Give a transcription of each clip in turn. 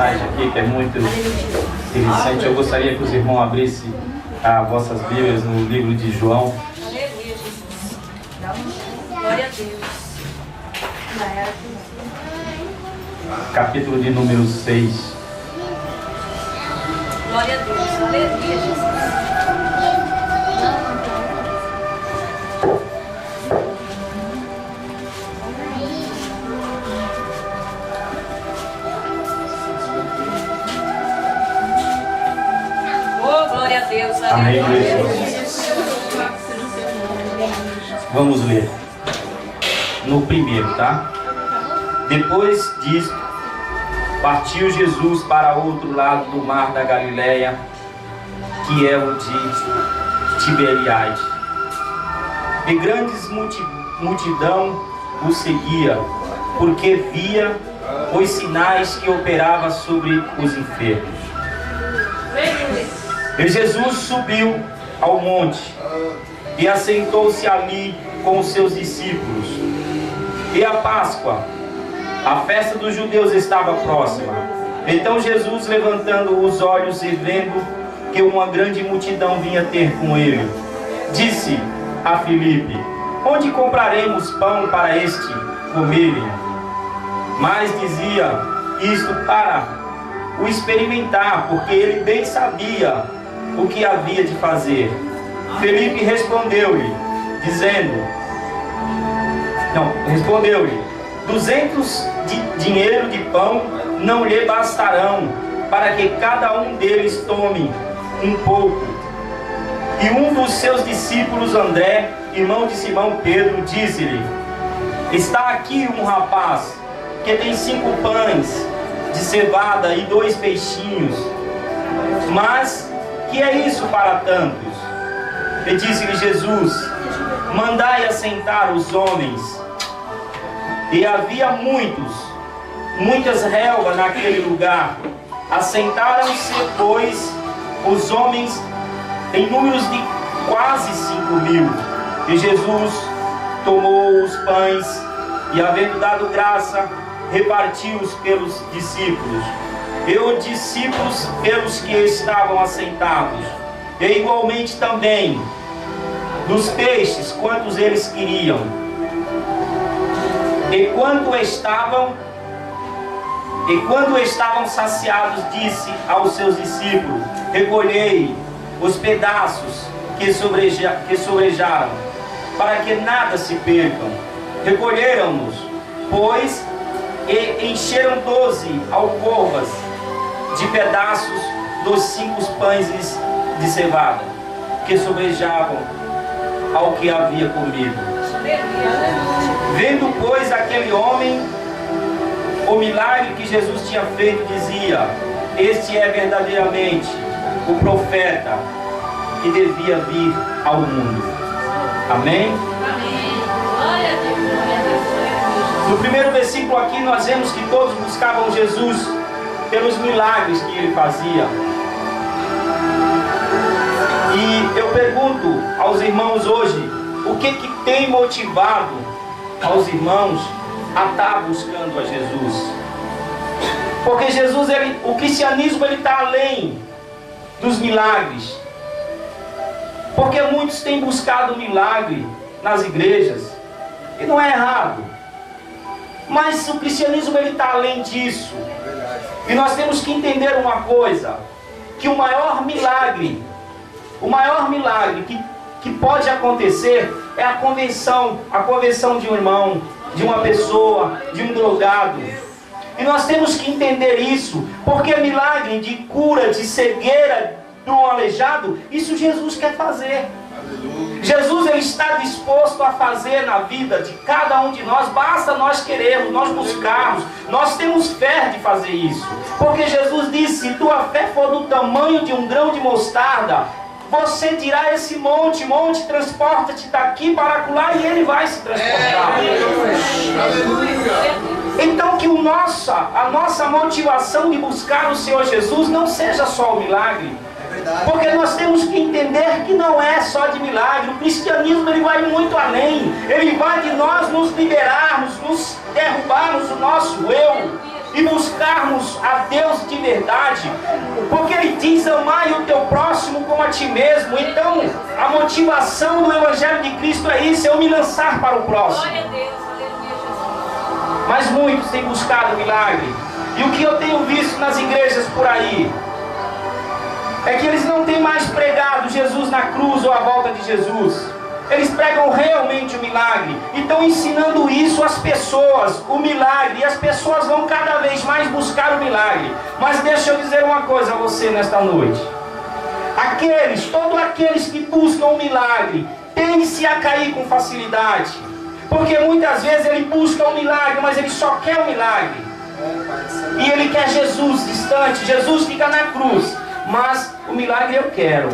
mensagem aqui que é muito interessante. Eu gostaria que os irmãos abrissem as vossas Bíblias no livro de João. Aleluia, Jesus. Glória a Deus. Capítulo de número 6. Glória a Deus. Aleluia, Jesus. Glória a Deus, Amém. Vamos ler. No primeiro, tá? Depois disso, partiu Jesus para outro lado do mar da Galileia, que é o de Tiberiade. E grandes multidão o seguia, porque via os sinais que operava sobre os enfermos. E Jesus subiu ao monte e assentou-se ali com os seus discípulos. E a Páscoa, a festa dos judeus, estava próxima. Então Jesus, levantando os olhos e vendo que uma grande multidão vinha ter com ele, disse a Filipe: onde compraremos pão para este comerem? Mas dizia isto para o experimentar, porque ele bem sabia o que havia de fazer. Filipe respondeu-lhe, 200 de dinheiro de pão não lhe bastarão, para que cada um deles tome um pouco. E um dos seus discípulos, André, irmão de Simão Pedro, disse-lhe: está aqui um rapaz que tem 5 pães de cevada e 2 peixinhos, mas que é isso para tantos? E disse-lhe Jesus: mandai assentar os homens. E havia muitas relvas naquele lugar. Assentaram-se, pois, os homens em números de quase 5.000. E Jesus tomou os pães e, havendo dado graça, repartiu-os pelos discípulos. E os discípulos pelos que estavam assentados. E igualmente também dos peixes, quantos eles queriam. E quando estavam saciados, disse aos seus discípulos: recolhei os pedaços que sobrejaram, para que nada se percam. Recolheram-nos, pois, e encheram 12 alcovas de pedaços dos 5 pães de cevada, que sobrejavam ao que havia comido. Vendo, pois, aquele homem o milagre que Jesus tinha feito, dizia: este é verdadeiramente o profeta que devia vir ao mundo. Amém? Amém. Glória a Deus. No primeiro versículo aqui nós vemos que todos buscavam Jesus pelos milagres que ele fazia. E eu pergunto aos irmãos hoje, o que tem motivado aos irmãos a estar buscando a Jesus? Porque Jesus, o cristianismo, ele está além dos milagres. Porque muitos têm buscado milagre nas igrejas, e não é errado. Mas o cristianismo, ele está além disso. E nós temos que entender uma coisa, que o maior milagre que pode acontecer é a conversão de um irmão, de uma pessoa, de um drogado. E nós temos que entender isso, porque milagre de cura, de cegueira, de um aleijado, isso Jesus quer fazer. Jesus, ele está disposto a fazer na vida de cada um de nós. Basta nós querermos, nós buscarmos. Nós temos fé de fazer isso, porque Jesus disse: se tua fé for do tamanho de um grão de mostarda, você dirá esse monte, transporta-te daqui para acolá, e ele vai se transportar. Então que a nossa motivação de buscar o Senhor Jesus não seja só o milagre. Porque nós temos que entender que não é só de milagre. O cristianismo, ele vai muito além. Ele vai de nós nos liberarmos, nos derrubarmos o nosso eu. e buscarmos a Deus de verdade, porque Ele diz: amai o teu próximo como a ti mesmo. Então a motivação do Evangelho de Cristo é isso, é eu me lançar para o próximo. Glória a Deus, aleluia, Jesus. Mas muitos têm buscado milagre, e o que eu tenho visto nas igrejas por aí é que eles não têm mais pregado Jesus na cruz ou a volta de Jesus. Eles pregam realmente o milagre e estão ensinando isso às pessoas, o milagre, e as pessoas vão cada vez mais buscar o milagre. Mas deixa eu dizer uma coisa a você nesta noite: todos aqueles que buscam o milagre, tendem-se a cair com facilidade, porque muitas vezes ele busca o milagre, mas ele só quer o milagre, e ele quer Jesus distante. Jesus fica na cruz, mas o milagre eu quero.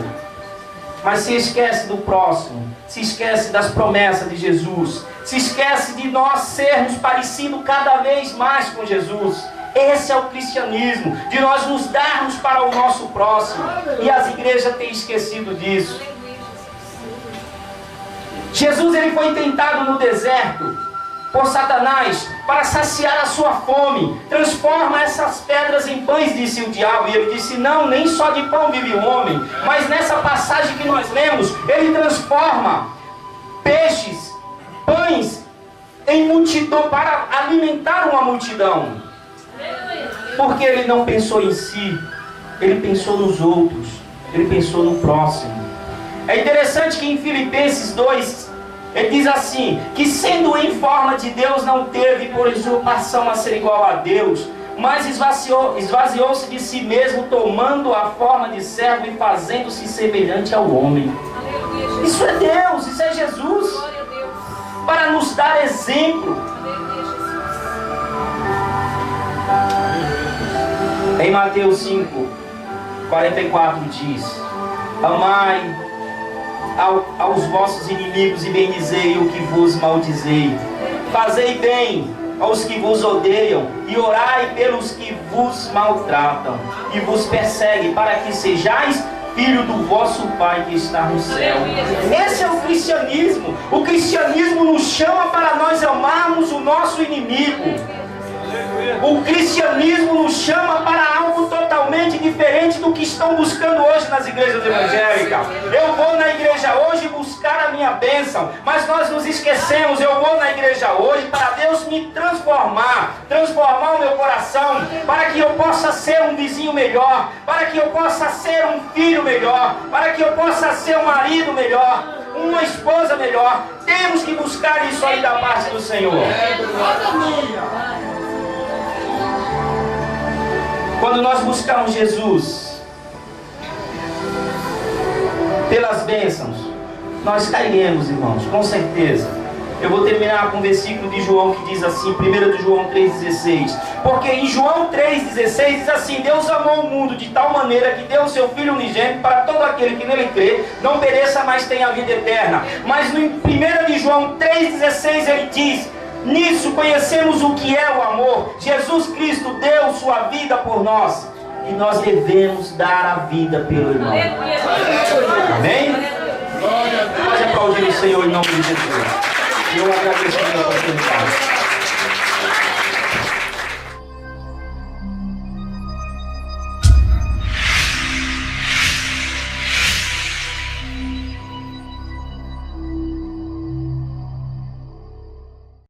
Mas se esquece do próximo, se esquece das promessas de Jesus, se esquece de nós sermos parecidos cada vez mais com Jesus. Esse é o cristianismo, de nós nos darmos para o nosso próximo, e as igrejas têm esquecido disso. Jesus, ele foi tentado no deserto por Satanás para saciar a sua fome. Transforma essas pedras em pães, disse o diabo. E ele disse: não, nem só de pão vive o homem. Mas nessa passagem que nós lemos, ele transforma peixes, pães em multidão, para alimentar uma multidão. Porque ele não pensou em si, ele pensou nos outros, ele pensou no próximo. É interessante que em Filipenses 2, ele diz assim, que sendo em forma de Deus, não teve por usurpação a ser igual a Deus, mas esvaziou-se de si mesmo, tomando a forma de servo e fazendo-se semelhante ao homem. Aleluia, Isso é Deus, isso é Jesus, glória a Deus. para nos dar exemplo. Aleluia, Jesus. Em Mateus 5, 44 diz: amai aos vossos inimigos e bendizei o que vos maldizei. Fazei bem aos que vos odeiam e orai pelos que vos maltratam e vos perseguem, para que sejais filho do vosso Pai que está no céu. Esse é o cristianismo. O cristianismo nos chama para nós amarmos o nosso inimigo. O cristianismo nos chama para algo totalmente diferente do que estão buscando hoje nas igrejas evangélicas. Eu vou na igreja hoje buscar a minha bênção, mas nós nos esquecemos. Eu vou na igreja hoje para Deus me transformar o meu coração, para que eu possa ser um vizinho melhor, para que eu possa ser um filho melhor, para que eu possa ser um marido melhor, uma esposa melhor. Temos que buscar isso aí da parte do Senhor. Quando nós buscamos Jesus pelas bênçãos, nós cairemos, irmãos, com certeza. Eu vou terminar com um versículo de João que diz assim, 1 João 3,16. Porque em João 3,16 diz assim: Deus amou o mundo de tal maneira que deu o seu Filho unigênito para todo aquele que nele crê, não pereça, mas tenha a vida eterna. Mas no 1 João 3,16 ele diz: nisso conhecemos o que é o amor. Jesus Cristo deu sua vida por nós, e nós devemos dar a vida pelo irmão. Amém? Pode aplaudir o Senhor em nome de Jesus. Eu agradeço a minha oportunidade.